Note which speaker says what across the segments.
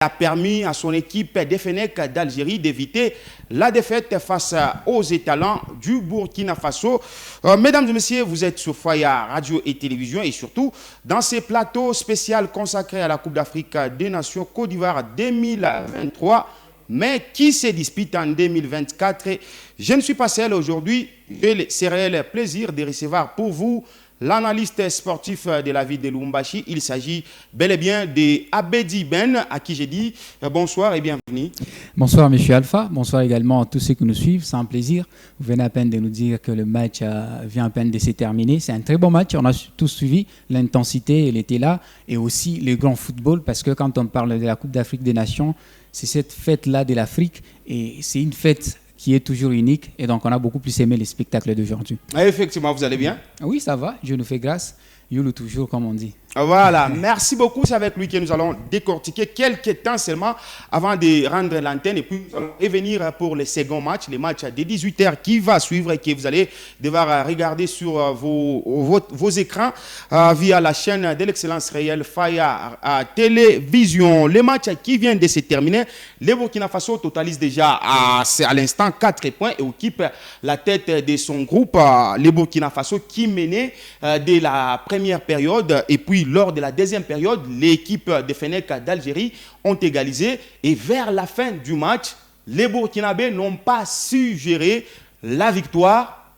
Speaker 1: a permis à son équipe des Fennecs d'Algérie d'éviter la défaite face aux étalons du Burkina Faso. Mesdames et messieurs, vous êtes sur Faya Radio et Télévision et surtout dans ces plateaux spéciaux consacrés à la Coupe d'Afrique des Nations Côte d'Ivoire 2023, mais qui se dispute en 2024. Je ne suis pas seul aujourd'hui. J'ai le réel plaisir de recevoir pour vous l'analyste sportif de la ville de Lubumbashi. Il s'agit bel et bien de Abedi Ben, à qui j'ai dit bonsoir et bienvenue.
Speaker 2: Bonsoir M. Alpha, bonsoir également à tous ceux qui nous suivent, c'est un plaisir. Vous venez à peine de nous dire que le match vient à peine de se terminer. C'est un très bon match, on a tous suivi, l'intensité elle était là et aussi le grand football, parce que quand on parle de la Coupe d'Afrique des Nations, c'est cette fête-là de l'Afrique et c'est une fête qui est toujours unique, et donc on a beaucoup plus aimé les spectacles d'aujourd'hui.
Speaker 1: Effectivement, vous allez bien?
Speaker 2: Oui, ça va, Dieu nous fait grâce, Youlou toujours, comme on dit.
Speaker 1: Voilà, merci beaucoup. C'est avec lui que nous allons décortiquer quelques temps seulement avant de rendre l'antenne et puis nous allons revenir pour le second match, le match de 18h qui va suivre et que vous allez devoir regarder sur vos écrans via la chaîne de l'excellence réelle Faya Télévision. Le match qui vient de se terminer, le Burkina Faso totalise déjà à l'instant 4 points et occupe la tête de son groupe, le Burkina Faso qui menait dès la première période et puis lors de la deuxième période, l'équipe de Fennecs d'Algérie ont égalisé et vers la fin du match, les Burkinabés n'ont pas su gérer la victoire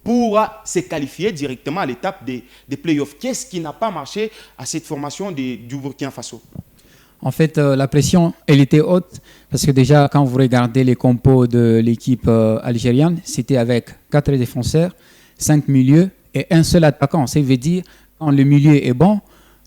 Speaker 1: pour se qualifier directement à l'étape des playoffs. Qu'est-ce qui n'a pas marché à cette formation du Burkina Faso?
Speaker 2: En fait, la pression, elle était haute parce que déjà, quand vous regardez les compos de l'équipe algérienne, c'était avec 4 défenseurs, 5 milieux et un seul attaquant. Ça veut dire quand le milieu est bon,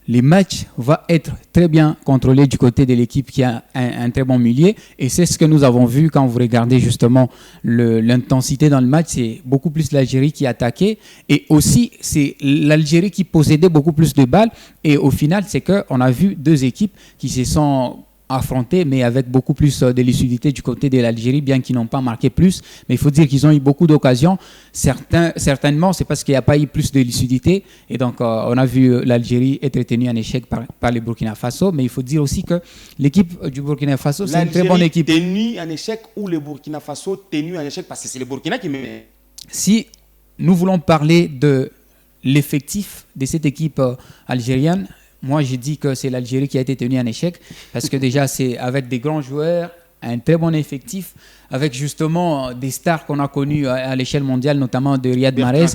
Speaker 2: le match va être très bien contrôlé du côté de l'équipe qui a un très bon milieu. Et c'est ce que nous avons vu quand vous regardez justement l'intensité dans le match. C'est beaucoup plus l'Algérie qui attaquait. Et aussi, c'est l'Algérie qui possédait beaucoup plus de balles. Et au final, c'est qu'on a vu deux équipes qui se sont affrontés, mais avec beaucoup plus de lucidité du côté de l'Algérie, bien qu'ils n'ont pas marqué plus. Mais il faut dire qu'ils ont eu beaucoup d'occasions. Certainement, c'est parce qu'il n'y a pas eu plus de lucidité. Et donc, on a vu l'Algérie être tenue en échec par le Burkina Faso. Mais il faut dire aussi que l'équipe du Burkina Faso, c'est une très bonne équipe.
Speaker 1: Tenue en échec ou le Burkina Faso tenu en échec? Parce que c'est le Burkina qui met.
Speaker 2: Si nous voulons parler de l'effectif de cette équipe algérienne, moi, je dis que c'est l'Algérie qui a été tenue en échec parce que déjà, c'est avec des grands joueurs, un très bon effectif, avec justement des stars qu'on a connues à l'échelle mondiale, notamment de Riyad Mahrez,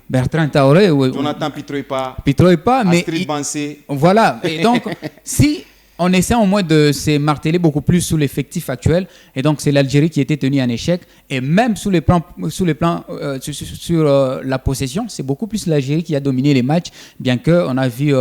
Speaker 2: Bertrand Traoré,
Speaker 1: Jonathan Pitroipa,
Speaker 2: mais
Speaker 1: Astrid Bansé.
Speaker 2: Voilà. Et donc, si on essaie au moins de se marteler beaucoup plus sous l'effectif actuel, et donc c'est l'Algérie qui était tenue en échec, et même sur la possession, c'est beaucoup plus l'Algérie qui a dominé les matchs, bien qu'on a vu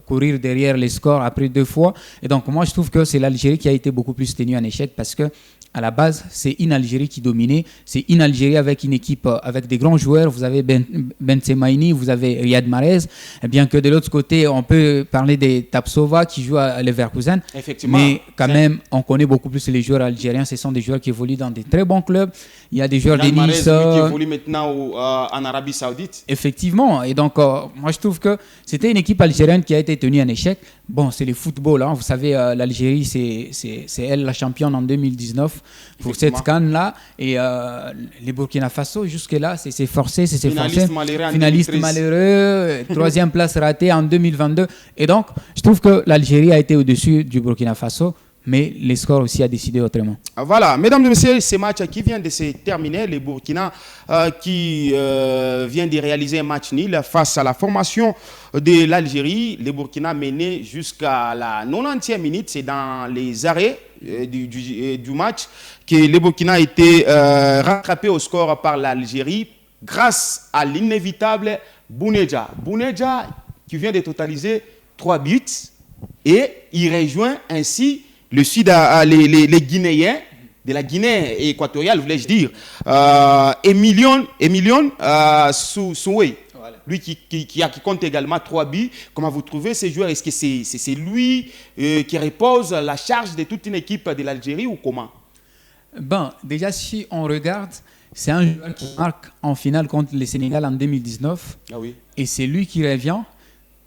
Speaker 2: courir derrière les scores après 2 fois. Et donc moi je trouve que c'est l'Algérie qui a été beaucoup plus tenue en échec parce que à la base, c'est une Algérie qui dominait. C'est une Algérie avec une équipe, avec des grands joueurs. Vous avez Ben Semaini, vous avez Riyad Mahrez. Bien que de l'autre côté, on peut parler des Tapsova qui jouent à Leverkusen.
Speaker 1: Effectivement.
Speaker 2: Mais quand même, on connaît beaucoup plus les joueurs algériens. Ce sont des joueurs qui évoluent dans des très bons clubs. Il y a des joueurs de Nice.
Speaker 1: Qui évolue maintenant en Arabie Saoudite.
Speaker 2: Effectivement. Et donc, moi, je trouve que c'était une équipe algérienne qui a été tenue en échec. Bon, c'est le football. Hein. Vous savez, l'Algérie, c'est elle la championne en 2019 pour cette CAN-là. Et les Burkina Faso, jusque-là, c'est forcé, c'est forcé. Finaliste malheureux, 3e place ratée en 2022. Et donc, je trouve que l'Algérie a été au-dessus du Burkina Faso. Mais les scores aussi a décidé autrement.
Speaker 1: Voilà, mesdames et messieurs, ce match qui vient de se terminer, le Burkina qui vient de réaliser un match nul face à la formation de l'Algérie. Le Burkina mené jusqu'à la 90e minute, c'est dans les arrêts du match que le Burkina a été rattrapé au score par l'Algérie grâce à l'inévitable Bounedjah. Bounedjah qui vient de totaliser 3 buts et il rejoint ainsi les Guinéens de la Guinée équatoriale, voulais-je dire, Emilion Soué, voilà. Lui qui compte également 3 buts. Comment vous trouvez ces joueurs? Est-ce que c'est lui qui repose la charge de toute une équipe de l'Algérie ou comment?
Speaker 2: Bon, déjà, si on regarde, c'est un joueur qui marque en finale contre le Sénégal en 2019.
Speaker 1: Ah oui.
Speaker 2: Et c'est lui qui revient.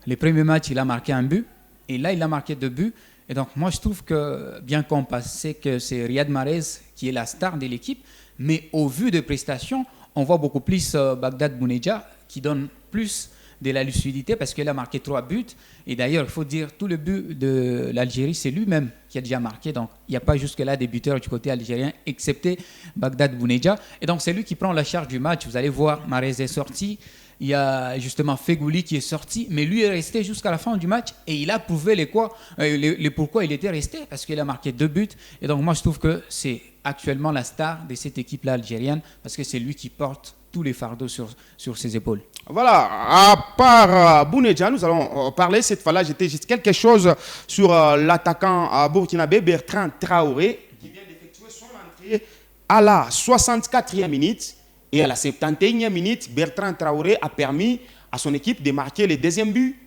Speaker 2: Le premier match, il a marqué un but. Et là, il a marqué 2 buts. Et donc, moi, je trouve que, bien qu'on pensait que c'est Riyad Mahrez qui est la star de l'équipe, mais au vu des prestations, on voit beaucoup plus Bagdad Bounedjah qui donne plus de la lucidité parce qu'il a marqué 3 buts. Et d'ailleurs, il faut dire, tout le but de l'Algérie, c'est lui-même qui a déjà marqué. Donc, il n'y a pas jusque-là des buteurs du côté algérien, excepté Bagdad Bounedjah. Et donc, c'est lui qui prend la charge du match. Vous allez voir, Mahrez est sorti. Il y a justement Fegouli qui est sorti, mais lui est resté jusqu'à la fin du match et il a prouvé les pourquoi il était resté, parce qu'il a marqué 2 buts. Et donc moi je trouve que c'est actuellement la star de cette équipe-là algérienne, parce que c'est lui qui porte tous les fardeaux sur ses épaules.
Speaker 1: Voilà, à part Bounedjah, nous allons parler cette fois-là, j'étais juste quelque chose sur l'attaquant burkinabé Bertrand Traoré, qui vient d'effectuer son entrée à la 64e minute. Et à la 71e minute, Bertrand Traoré a permis à son équipe de marquer le deuxième but.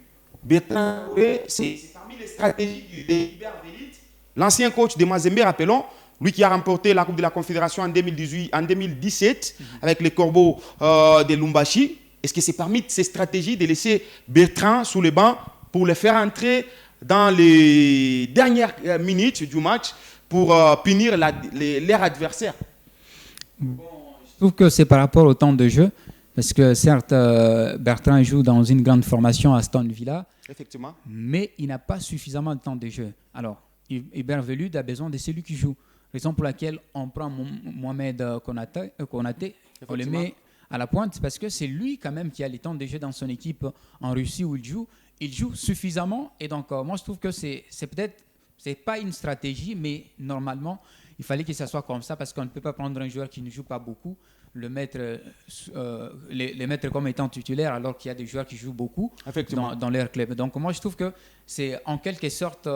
Speaker 1: Bertrand Traoré, c'est parmi les stratégies de Hubert Velite, l'ancien coach de Mazembe, rappelons, lui qui a remporté la Coupe de la Confédération en 2017 avec les Corbeaux de Lumbashi. Est-ce que c'est parmi ces stratégies de laisser Bertrand sous le banc pour le faire entrer dans les dernières minutes du match pour punir leur adversaire?
Speaker 2: Je trouve que c'est par rapport au temps de jeu, parce que certes, Bertrand joue dans une grande formation à Aston Villa,
Speaker 1: effectivement,
Speaker 2: mais il n'a pas suffisamment de temps de jeu. Alors, Hubert Velud a besoin de celui qui joue. Raison pour laquelle on prend Mohamed Konaté, on le met à la pointe, parce que c'est lui quand même qui a les temps de jeu dans son équipe en Russie où il joue. Il joue suffisamment, et donc moi je trouve que c'est peut-être, c'est pas une stratégie, mais normalement, il fallait que ça soit comme ça, parce qu'on ne peut pas prendre un joueur qui ne joue pas beaucoup, les mettre comme étant titulaire, alors qu'il y a des joueurs qui jouent beaucoup dans leur club. Donc moi je trouve que c'est en quelque sorte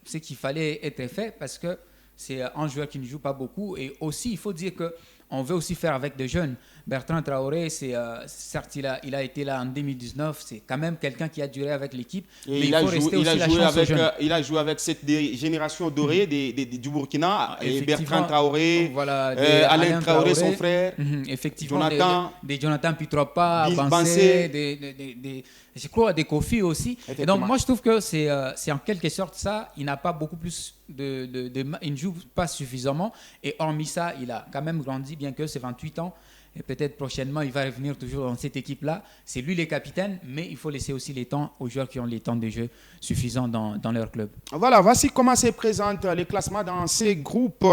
Speaker 2: ce qu'il fallait être fait, parce que c'est un joueur qui ne joue pas beaucoup. Et aussi, il faut dire qu'on veut aussi faire avec des jeunes. Bertrand Traoré, certes, il a été là en 2019. C'est quand même quelqu'un qui a duré avec l'équipe. Mais il
Speaker 1: a joué avec cette génération dorée du Burkina. Et Bertrand Traoré,
Speaker 2: voilà,
Speaker 1: Alain Traoré, son frère.
Speaker 2: Effectivement, Jonathan Pitropa, Bansé, je crois des Kofi aussi. Et donc, moi, je trouve que c'est en quelque sorte ça. Il n'a pas beaucoup plus il ne joue pas suffisamment. Et hormis ça, il a quand même grandi, bien que c'est 28 ans. Et peut-être prochainement, il va revenir toujours dans cette équipe-là. C'est lui le capitaine, mais il faut laisser aussi les temps aux joueurs qui ont les temps de jeu suffisants dans leur club.
Speaker 1: Voilà, voici comment se présentent les classements dans ces groupes.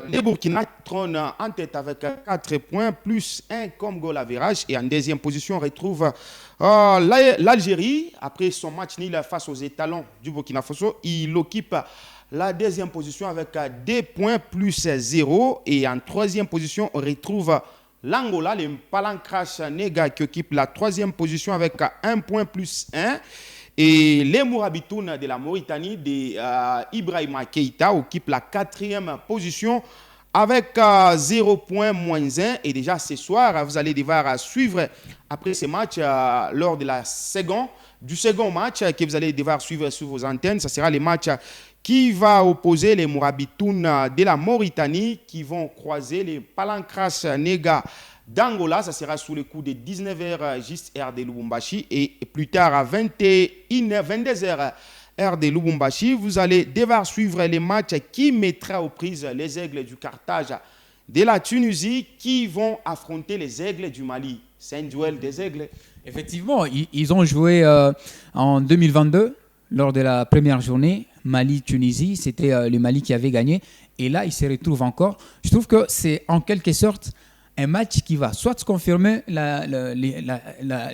Speaker 1: Les Burkina trônent en tête avec 4 points, plus 1 comme goal average. Et en deuxième position, on retrouve l'Algérie. Après son match nul face aux étalons du Burkina Faso, il occupe la deuxième position avec 2 points plus 0. Et en troisième position, on retrouve l'Angola, les Palancras Nega, qui occupe la troisième position avec 1 point plus 1. Et les Mourabitoun de la Mauritanie, Ibrahima Keïta, occupent la quatrième position avec 0 point moins 1. Et déjà ce soir, vous allez devoir suivre après ce match, lors de du second match que vous allez devoir suivre sur vos antennes. Ce sera le match qui va opposer les Mourabitoun de la Mauritanie qui vont croiser les Palancras Nega d'Angola. Ça sera sous le coup de 19h juste heure de Lubumbashi, et plus tard à 22h heure de Lubumbashi, vous allez devoir suivre les matchs qui mettra aux prises les Aigles du Carthage de la Tunisie qui vont affronter les Aigles du Mali. C'est un duel des Aigles.
Speaker 2: Effectivement, ils ont joué en 2022 lors de la première journée. Mali-Tunisie, c'était le Mali qui avait gagné, et là ils se retrouvent encore. Je trouve que c'est en quelque sorte un match qui va soit confirmer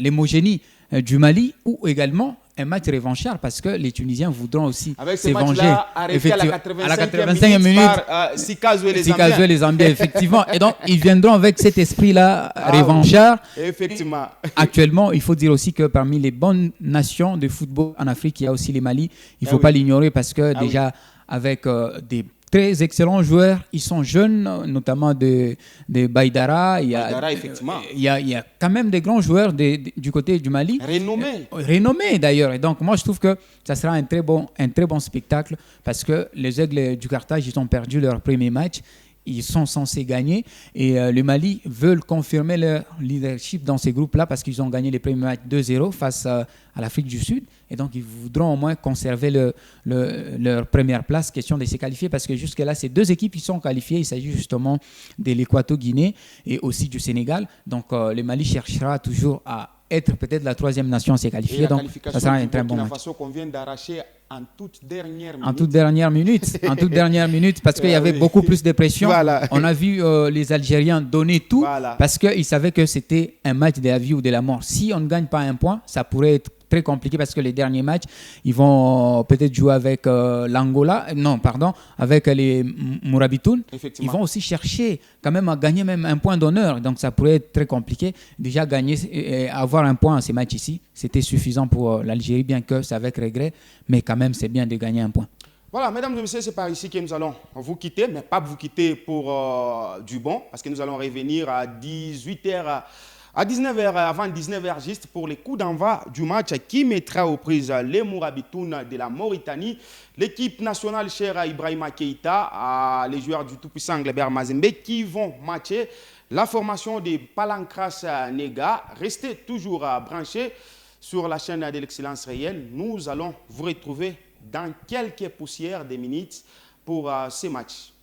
Speaker 2: l'homogénie du Mali, ou également un match revanchard, parce que les Tunisiens voudront aussi se venger.
Speaker 1: Arrêté à la 85e minute par Sikazou
Speaker 2: et les Zambiens. Effectivement. Et donc, ils viendront avec cet esprit-là revanchard.
Speaker 1: Effectivement.
Speaker 2: Actuellement, il faut dire aussi que parmi les bonnes nations de football en Afrique, il y a aussi les Mali. Il ne faut pas l'ignorer, parce que déjà, avec des très excellents joueurs, ils sont jeunes, notamment de Baïdara. Il y a quand même des grands joueurs du côté du Mali. Renommés d'ailleurs. Et donc moi je trouve que ça sera un très bon spectacle, parce que les Aigles du Carthage, ils ont perdu leur premier match. ils sont censés gagner. Et le Mali veulent confirmer leur leadership dans ces groupes-là parce qu'ils ont gagné les premiers matchs 2-0 face à l'Afrique du Sud. Et donc, ils voudront au moins conserver leur première place, question de se qualifier, parce que jusque-là, ces deux équipes qui sont qualifiées, il s'agit justement de l'Équato-Guinée et aussi du Sénégal. Donc, le Mali cherchera toujours à être peut-être la troisième nation à se qualifier. Donc, ça sera un très bon match.
Speaker 1: Qu'on vient d'arracher en toute dernière minute.
Speaker 2: En toute dernière minute, en toute dernière minute, parce qu'il y avait beaucoup plus de pression.
Speaker 1: Voilà.
Speaker 2: On a vu les Algériens donner tout,
Speaker 1: voilà,
Speaker 2: parce qu'ils savaient que c'était un match de la vie ou de la mort. Si on ne gagne pas un point, ça pourrait être très compliqué parce que les derniers matchs, ils vont peut-être jouer avec avec les Mourabitoun. Ils vont aussi chercher quand même à gagner même un point d'honneur. Donc ça pourrait être très compliqué. Déjà gagner et avoir un point à ces matchs ici, c'était suffisant pour l'Algérie, bien que c'est avec regret, mais quand même c'est bien de gagner un point.
Speaker 1: Voilà, mesdames et messieurs, c'est par ici que nous allons vous quitter, mais pas vous quitter pour du bon, parce que nous allons revenir à 18h. À 19h, avant 19h juste pour les coups d'envoi du match qui mettra aux prises les Mourabitoun de la Mauritanie, l'équipe nationale chère à Ibrahima Keïta, les joueurs du tout-puissant Glebert Mazembe qui vont matcher la formation des Palancras Nega. Restez toujours branchés sur la chaîne de l'excellence réelle. Nous allons vous retrouver dans quelques poussières de minutes pour ces matchs.